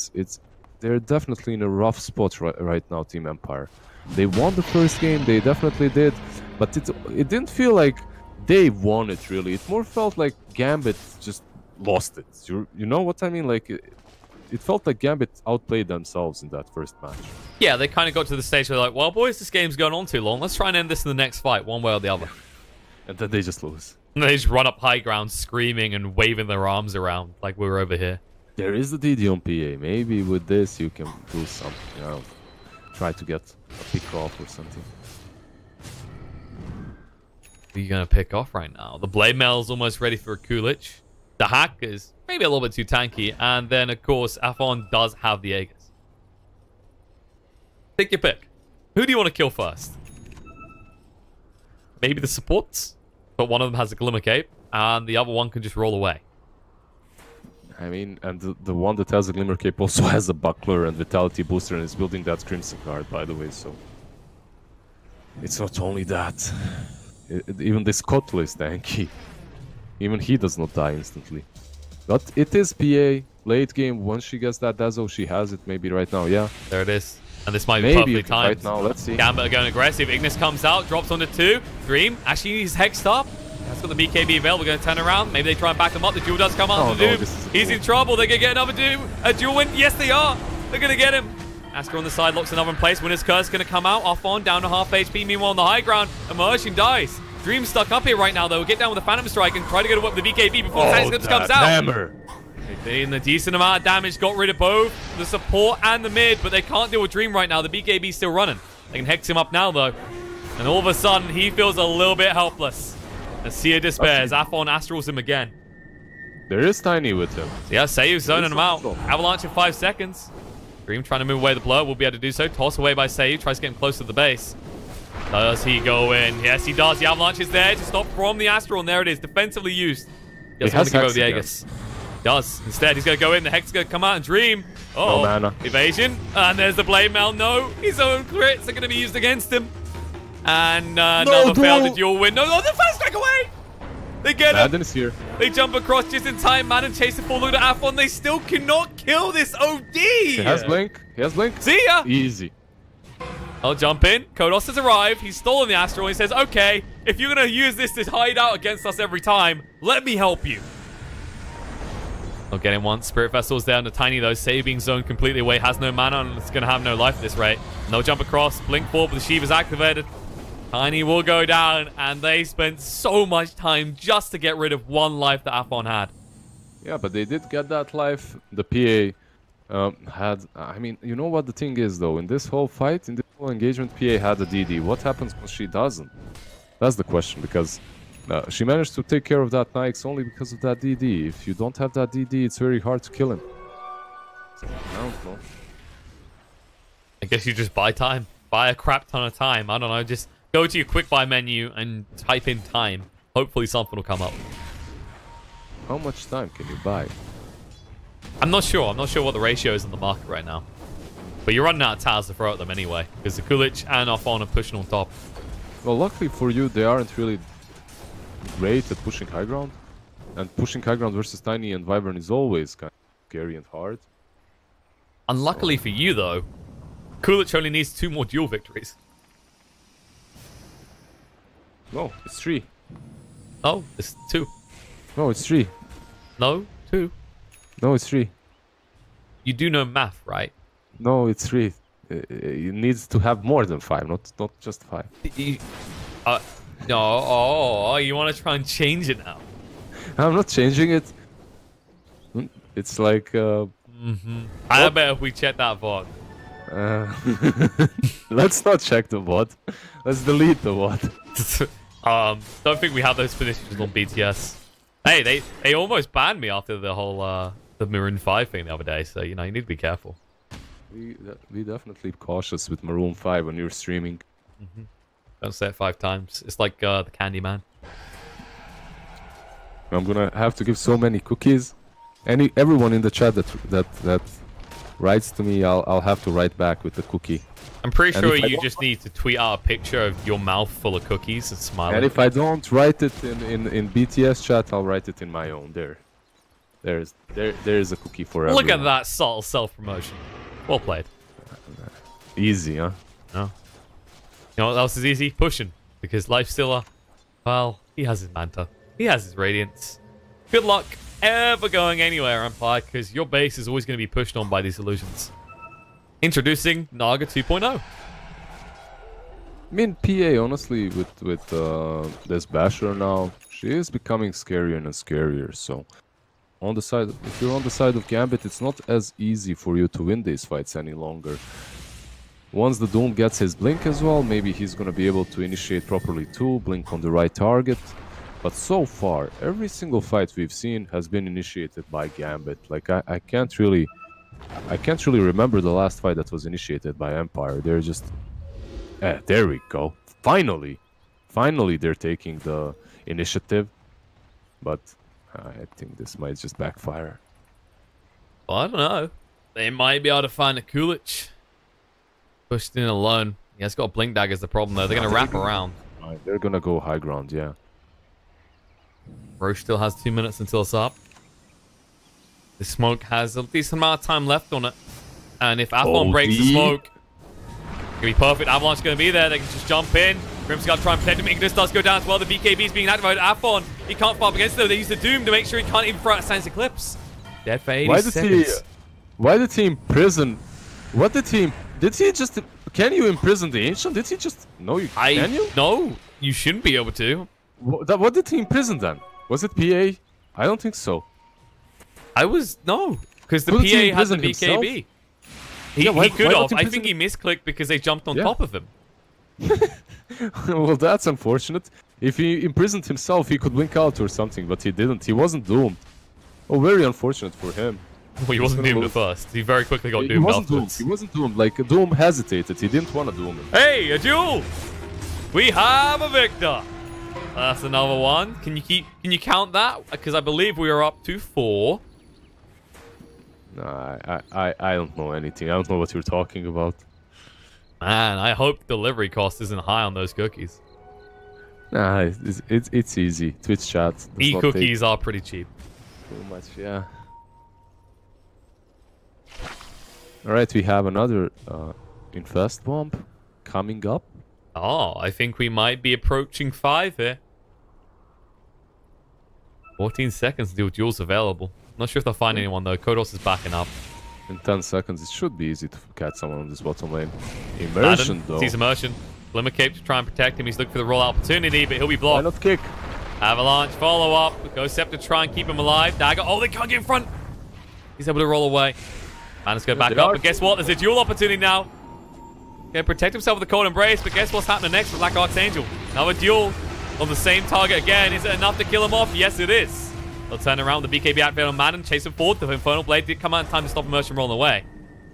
they're definitely in a rough spot right now, Team Empire. They won the first game, they definitely did. But it didn't feel like they won it, really. It more felt like Gambit just lost it. You know what I mean? Like, it felt like Gambit outplayed themselves in that first match. Yeah, they kind of got to the stage where they're like, well, boys, this game's going on too long. Let's try and end this in the next fight, one way or the other. And then they just lose. And they just run up high ground, screaming and waving their arms around like we were over here. There is the DD on PA. Maybe with this you can do something. You know, try to get a pick off or something. Who are you going to pick off right now? The Blade Mail's almost ready for a Kulich. The Hack is maybe a little bit too tanky. And then, of course, Afon does have the Aegis. Take your pick. Who do you want to kill first? Maybe the supports? But one of them has a Glimmer Cape. And the other one can just roll away. I mean, and the one that has a Glimmer Cape also has a Buckler and Vitality Booster and is building that Crimson card, by the way, so... It's not only that. Even this Kotl is tanky. Even he does not die instantly. But it is PA. Late game, once she gets that Dazzle, she has it maybe right now, yeah. There it is. And this might be maybe perfectly timed. Right now, let's see. Gambit are going aggressive. Ignis comes out, drops onto 2. Dream, actually he's hexed up. That's got the BKB available. We're going to turn around. Maybe they try and back him up. The duel does come out on the Doom. He's in trouble. They're going to get another Doom. A duel win. Yes, they are. They're going to get him. Astra on the side locks another in place. Winner's Curse going to come out. Off on, down to half HP. Meanwhile, on the high ground, Immersion dies. Dream stuck up here right now, though. We'll get down with the Phantom Strike and try to get away with the BKB before Tactics comes out. Hammer. In a decent amount of damage, got rid of both the support and the mid, but they can't deal with Dream right now. The BKB's still running. They can hex him up now, though. And all of a sudden, he feels a little bit helpless. As Sia despairs, Afon astrals him again. There is Tiny with him. So yeah, Seiyu zoning him out. Avalanche in 5 seconds. Dream trying to move away the blow. Will be able to do so. Toss away by Seiyu. Tries to get him close to the base. Does he go in? Yes, he does. The Avalanche is there to stop from the Astral. And there it is. Defensively used. He doesn't want to go with the Aegis. Does. Instead, he's going to go in. The Hex is going to come out and Dream. Oh, no mana. Evasion. And there's the Blade Mail. No. His own crits are going to be used against him. And another failed duel win. No, the fast strike away! They get him. Madden is here. They jump across just in time. Madden chase the full loot at Afon. They still cannot kill this OD. He has Blink. He has Blink. See ya. Easy. I'll jump in. Kodos has arrived. He's stolen the Astral. He says, okay, if you're going to use this to hide out against us every time, let me help you. I'll get him once. Spirit Vessel's there on the Tiny, though. Seiyu being zoned completely away. Has no mana and it's going to have no life at this rate. No jump across. Blink forward, but the Shiva's activated. Tiny will go down, and they spent so much time just to get rid of one life that Afon had. Yeah, but they did get that life. The PA had... I mean, you know what the thing is, though? In this whole fight, in this whole engagement, PA had a DD. What happens when she doesn't? That's the question, because she managed to take care of that Nyx only because of that DD. If you don't have that DD, it's very hard to kill him. So, I don't know. I guess you just buy time. Buy a crap ton of time. I don't know, just... Go to your quick buy menu and type in time. Hopefully something will come up. How much time can you buy? I'm not sure. I'm not sure what the ratio is in the market right now. But you're running out of towers to throw at them anyway. Because the Kulich and Afon are pushing on top. Well, luckily for you, they aren't really great at pushing high ground. And pushing high ground versus Tiny and Wyvern is always kind of scary and hard. Unluckily for you, though, Kulich only needs 2 more duel victories. No, it's 3. Oh, it's 2. No, it's 3. No, 2. No, it's 3. You do know math, right? No, it's 3. It needs to have more than 5, not just 5. No, you want to try and change it now? I'm not changing it. It's like... I bet if we check that VOD. Let's not check the VOD. Let's delete the VOD. Don't think we have those positions on BTS. Hey, they almost banned me after the whole the Maroon 5 thing the other day. So you know you need to be careful. Be definitely cautious with Maroon 5 when you're streaming. Don't say it 5 times. It's like the Candyman. I'm gonna have to give so many cookies. Everyone in the chat that writes to me, I'll have to write back with the cookie. I'm pretty sure you just need to tweet out a picture of your mouth full of cookies and smile. And if I don't write it in BTS chat, I'll write it in my own. There is a cookie for everyone. Look at that subtle self-promotion. Well played. Easy, huh? No. You know what else is easy? Pushing. Because Lifestealer, well, he has his Manta. He has his Radiance. Good luck ever going anywhere, Empire, because your base is always going to be pushed on by these illusions. Introducing Naga 2.0. I mean, PA, honestly, with this Basher now, she is becoming scarier and scarier, so... On the side, if you're on the side of Gambit, it's not as easy for you to win these fights any longer. Once the Doom gets his Blink as well, maybe he's gonna be able to initiate properly too, Blink on the right target. But so far, every single fight we've seen has been initiated by Gambit. Like I can't really remember the last fight that was initiated by Empire. They're just, there we go. Finally they're taking the initiative, but. I think this might just backfire. Well, I don't know. They might be able to find a Kulich. Pushed in alone. He has got a Blink Dagger as the problem, though. They're going to wrap around. They're going to go high ground, yeah. Roche still has 2 minutes until it's up. The smoke has a decent amount of time left on it. And if Athlon breaks the smoke, it's going to be perfect. Avalanche going to be there. They can just jump in. Grim's got to try and protect him. Ignis does go down as well. The BKB is being activated. Athlon, he can't fight up against them. They use the Doom to make sure he can't even throw out Sans Eclipse. Dead for 80 seconds. Why did he imprison? What did he... Did he just... Can you imprison the Ancient? Did he just... No, can you? No, you shouldn't be able to. What did he imprison then? Was it PA? I don't think so. No, because the PA has the BKB. He could have. I think he misclicked because they jumped on top of him. Well, that's unfortunate. If he imprisoned himself, he could blink out or something, but he didn't. He wasn't doomed. Oh, very unfortunate for him. Well, he wasn't doomed at first. He very quickly got doomed afterwards. He wasn't doomed. Like, Doom hesitated. He didn't want to doom him. Hey, a duel! We have a victor. That's another one. Can you count that? Because I believe we are up to 4. No, I don't know anything. I don't know what you're talking about. Man, I hope delivery cost isn't high on those cookies. Nah, it's easy. Twitch chat. E-cookies are pretty cheap. Too much, yeah. Alright, we have another Infest Bomb coming up. Oh, I think we might be approaching 5 here. 14 seconds until duels available. Not sure if they'll find anyone though. Kodos is backing up. In 10 seconds, it should be easy to catch someone on this bottom lane. Immersion, though. Sees Immersion. Glimmer Cape to try and protect him. He's looking for the roll opportunity, but he'll be blocked. Why not kick? Avalanche, follow up. Ghost Scepter to try and keep him alive. Dagger. Oh, they can't get in front. He's able to roll away. Manus go back up, but guess what? There's a duel opportunity now. Okay, protect himself with the Cold Embrace, but guess what's happening next with Black Archangel? Another duel on the same target again. Is it enough to kill him off? Yes, it is. They'll turn around the BKB activate on Madden, chase him forward. The Infernal Blade did come out in time to stop Immersion rolling away.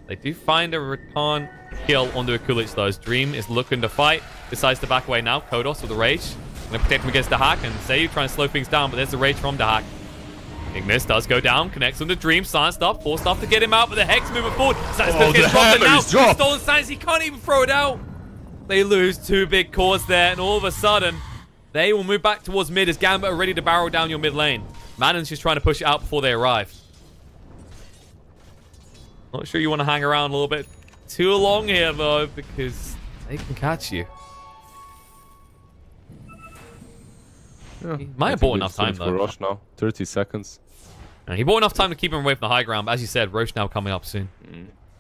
They do find a return kill onto a Kulich though. Dream is looking to fight. Decides to back away now. Kodos with the Rage. Gonna protect him against the hack and Zayu trying to slow things down, but there's the Rage from the hack. Ignis does go down, connects on the Dream, silenced up, forced off to get him out, but the Hex moving forward. Gets dropped now. Stolen Science, he can't even throw it out. They lose 2 big cores there, and all of a sudden, they will move back towards mid as Gambit are ready to barrel down your mid lane. Madden's just trying to push it out before they arrive. Not sure you want to hang around a little bit too long here, though, because they can catch you. Yeah, he might have bought enough time, though. Roche now. 30 seconds. And he bought enough time to keep him away from the high ground, but as you said, Roche now coming up soon.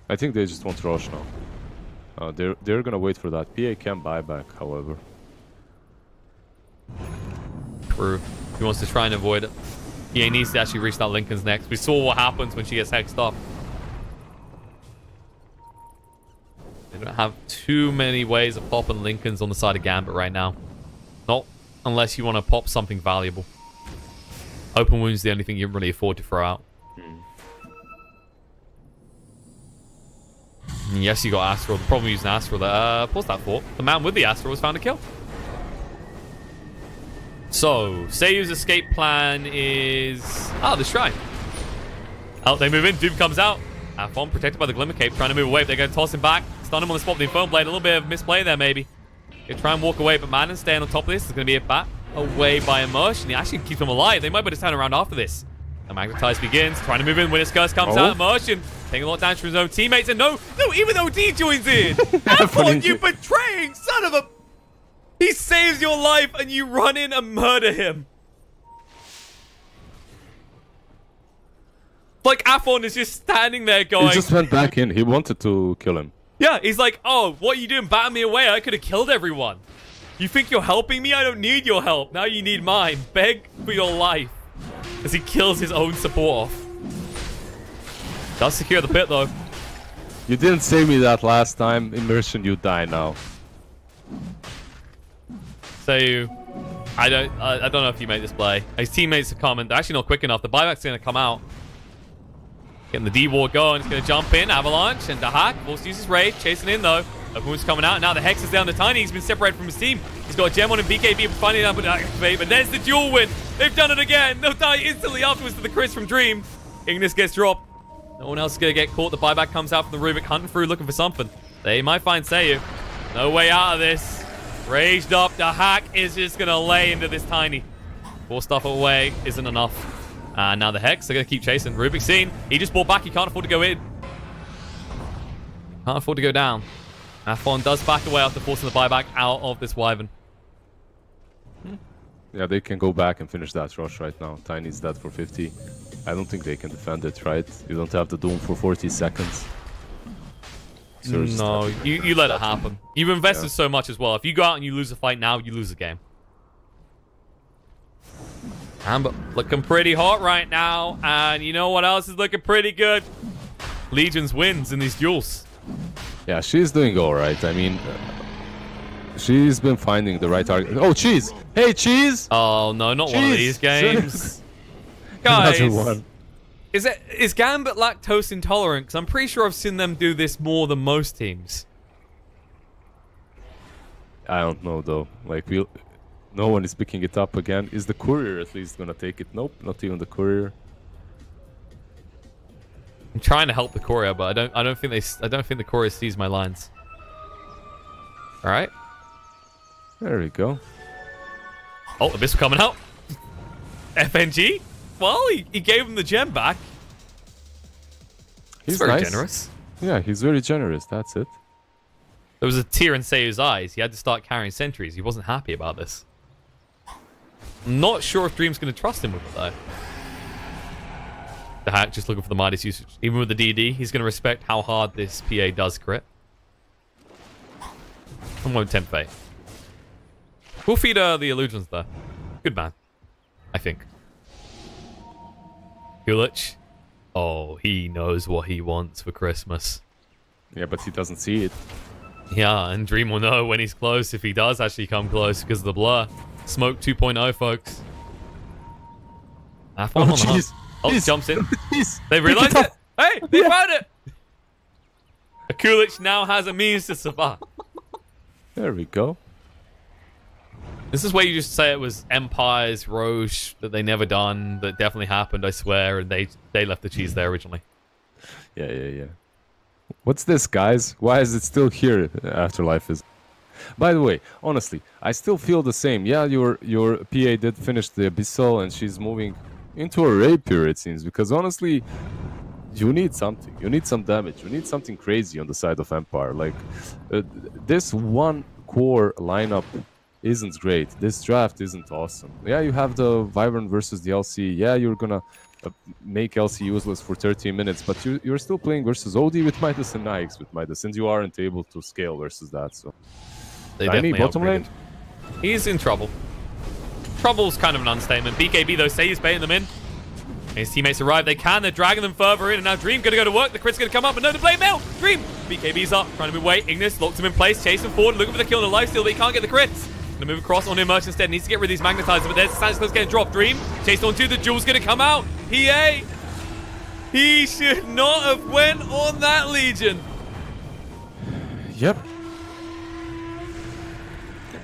I think they just want Roche now. They're gonna wait for that. PA can buy back, however. True. He wants to try and avoid it. PA needs to actually reach that Lincoln's next. We saw what happens when she gets hexed up. They don't have too many ways of popping Lincolns on the side of Gambit right now. Unless you want to pop something valuable. Open wound's the only thing you can really afford to throw out. Yes, you got Astral. The problem using Astral there. Pause that for. The man with the Astral was found a kill. So, Seiyu's escape plan is... Ah, the shrine. Out they move in. Doom comes out. Afon protected by the Glimmer Cape, trying to move away. They're going to toss him back. Stun him on the spot with the Infernal Blade. A little bit of misplay there, maybe. He'll try and walk away, but Manon staying on top of this is going to be a bat away by Immersion. He actually keeps him alive. They might be able to turn around after this. The Magnetize begins, trying to move in when his curse comes out. Immersion taking a lot of damage from his own teammates. And no, even OD joins in. Afon, you betraying son of a... He saves your life and you run in and murder him. Like, Afon is just standing there going... He just went back in. He wanted to kill him. Yeah, he's like, oh, what are you doing? Batting me away? I could have killed everyone. You think you're helping me? I don't need your help. Now you need mine. Beg for your life. As he kills his own support off. Does secure the pit, though. You didn't say me that last time. Immersion, you die now. So, I don't know if you made this play. His teammates are coming. They're actually not quick enough. The buyback's going to come out. Getting the D-War going. It's going to jump in. Avalanche and Dahak. Forced to use his raid. Chasing in, though. Everyone's coming out. Now the Hex is down to Tiny. He's been separated from his team. He's got a gem on him. BKB finding out, but activate. But there's the duel win. They've done it again. They'll die instantly afterwards to the Chris from Dream. Ignis gets dropped. No one else is going to get caught. The buyback comes out from the Rubik, hunting through, looking for something. They might find Seiyu. No way out of this. Raged up. Dahak is just going to lay into this Tiny. Force stuff away. Isn't enough. And now the Hex, they're going to keep chasing. Rubik seen. He just bought back. He can't afford to go in. Can't afford to go down. Afon does back away after forcing the buyback out of this Wyvern. Yeah, they can go back and finish that rush right now. Tiny's dead for 50. I don't think they can defend it, right? You don't have the Doom for 40 seconds. No, you let it happen. You've invested so much as well. If you go out and you lose a fight now, you lose the game. Amber looking pretty hot right now. And you know what else is looking pretty good? Legions wins in these duels. Yeah, she's doing all right. I mean, she's been finding the right target. Oh, Cheese! Hey, Cheese! Oh, no, not one of these games. Guys, is Gambit lactose intolerant? Because I'm pretty sure I've seen them do this more than most teams. I don't know, though. Like, no one is picking it up again. Is the courier at least gonna take it? Nope, not even the courier. I'm trying to help the courier, but I don't think the courier sees my lines. All right. There we go. Oh, Abyss coming out. FNG. Well, he gave him the gem back. He's very generous. Yeah, he's very generous. That's it. There was a tear in Seiyu's eyes. He had to start carrying sentries. He wasn't happy about this. I'm not sure if Dream's going to trust him with it, though. The Hack just looking for the Midas usage. Even with the DD, he's going to respect how hard this PA does crit. I'm going to tempt fate. We'll feed the illusions, though. Good man. I think. Kulich. Oh, he knows what he wants for Christmas. Yeah, but he doesn't see it. Yeah, and Dream will know when he's close, if he does actually come close, because of the blur. Smoke 2.0, folks. Oh, jeez. Oh, jumps in. They realized it. Hey, they found it. Kulich now has a means to survive. There we go. This is where you just say it was Empire's Roche that they never done, that definitely happened, I swear, and they left the cheese there originally. Yeah. What's this, guys? Why is it still here? Afterlife is. By the way, honestly, I still feel the same. Yeah, your PA did finish the Abyssal, and she's moving into a rapier, it seems, because honestly, you need something. You need some damage. You need something crazy on the side of Empire. Like, this one core lineup isn't great. This draft isn't awesome. Yeah, you have the Wyvern versus the LC. Yeah, you're gonna make LC useless for 30 minutes, but you're still playing versus OD with Midas and Nyx with Midas, and you aren't able to scale versus that, so... They definitely bottom lane. He's in trouble. Trouble's kind of an understatement. BKB, though, Seiyu's baiting them in. His teammates arrive. They can. They're dragging them further in. And now Dream going to go to work. The crit's going to come up. But no, the blade mail. Dream. BKB's up. Trying to move away. Ignis locks him in place. Chasing forward. Looking for the kill and the lifesteal. But he can't get the crits. Gonna move across on Immersion instead. Needs to get rid of these magnetizers, but there's Sanchez getting dropped. Dream chased onto the Jewel's gonna come out. He should not have went on that Legion. Yep.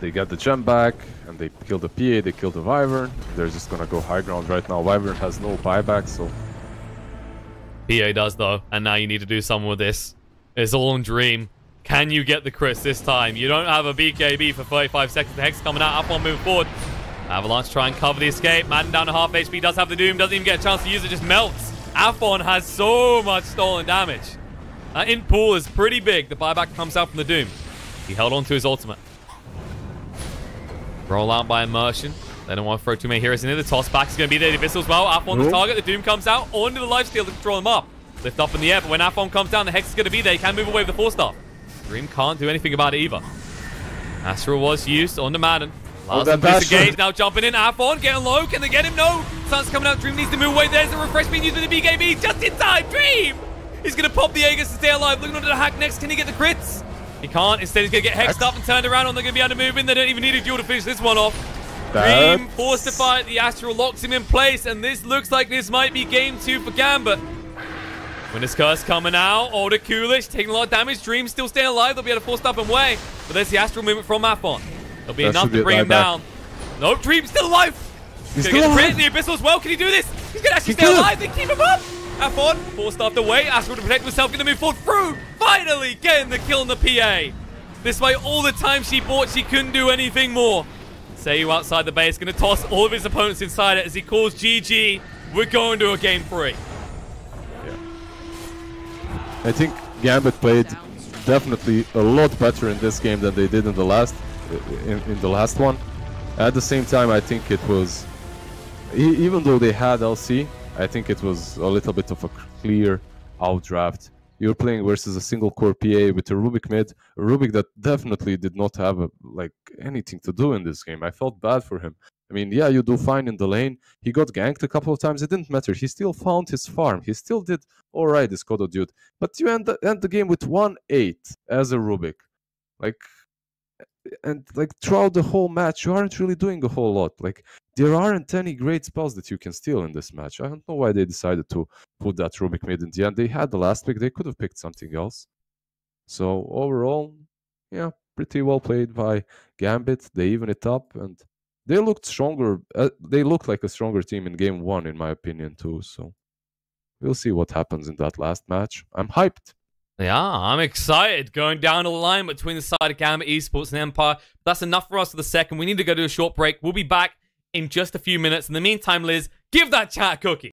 They got the gem back, and they killed the PA, they killed the Wyvern. They're just gonna go high ground right now. Wyvern has no buyback, so... PA does, though, and now you need to do something with this. It's all on Dream. Can you get the crits this time? You don't have a BKB for 35 seconds. The Hex coming out, F1 moving forward. Avalanche try and cover the escape. Madden down to half HP, does have the Doom, doesn't even get a chance to use it, just melts. Afon has so much stolen damage. That in pool is pretty big. The buyback comes out from the Doom. He held on to his ultimate. Roll out by Immersion. They don't want to throw too many heroes in there. The toss back is going to be there. The Abyssal as well. Afon the target. The Doom comes out onto the lifesteal to control him up. Lift up in the air, but when Afon comes down, the Hex is going to be there. He can move away with the 4-star. Dream can't do anything about it either. Astral was used on the Madden. Gauge now jumping in. Afon getting low. Can they get him? No. Sun's coming out. Dream needs to move away. There's the refresh being used with the BKB. Just in time. Dream! He's going to pop the Aegis to stay alive. Looking under the hack next. Can he get the crits? He can't. Instead, he's going to get hexed up and turned around. And they're going to be able to move in. They don't even need a duel to finish this one off. Dream forced to fight. The Astral locks him in place. And this looks like this might be game 2 for Gambit. Winner's Curse coming out. Older Coolish taking a lot of damage. Dream still staying alive. They'll be able to force up and away. But there's the Astral movement from Afon. There'll be enough to bring him down. No, Dream's still alive. He's going to get the crit. The Abyssal as well. Can he do this? He's going to actually stay alive. They keep him up. Afon forced after away. Astral to protect himself. Going to move forward through. Finally getting the kill on the PA. This way, all the time she bought, she couldn't do anything more. Sayu outside the base. Going to toss all of his opponents inside it as he calls GG. We're going to a game 3. Yeah. I think Gambit played definitely a lot better in this game than they did in the last one. At the same time, I think it was, even though they had LC, I think it was a little bit of a clear outdraft. You're playing versus a single core PA with a Rubik mid, a Rubik that definitely did not have anything to do in this game. I felt bad for him. I mean, yeah, you do fine in the lane. He got ganked a couple of times. It didn't matter. He still found his farm. He still did all right, this Kodo dude. But you end the game with 1-8 as a Rubik. And throughout the whole match, you aren't really doing a whole lot. There aren't any great spells that you can steal in this match. I don't know why they decided to put that Rubik mid in the end. They had the last pick. They could have picked something else. So overall, yeah, pretty well played by Gambit. They even it up, and they looked stronger. They looked like a stronger team in game 1, in my opinion, too. So we'll see what happens in that last match. I'm hyped. Yeah, I'm excited. Going down the line between the side of Gambit Esports and Empire. That's enough for us for the second. We need to go to a short break. We'll be back in just a few minutes. In the meantime, Liz, give that chat a cookie.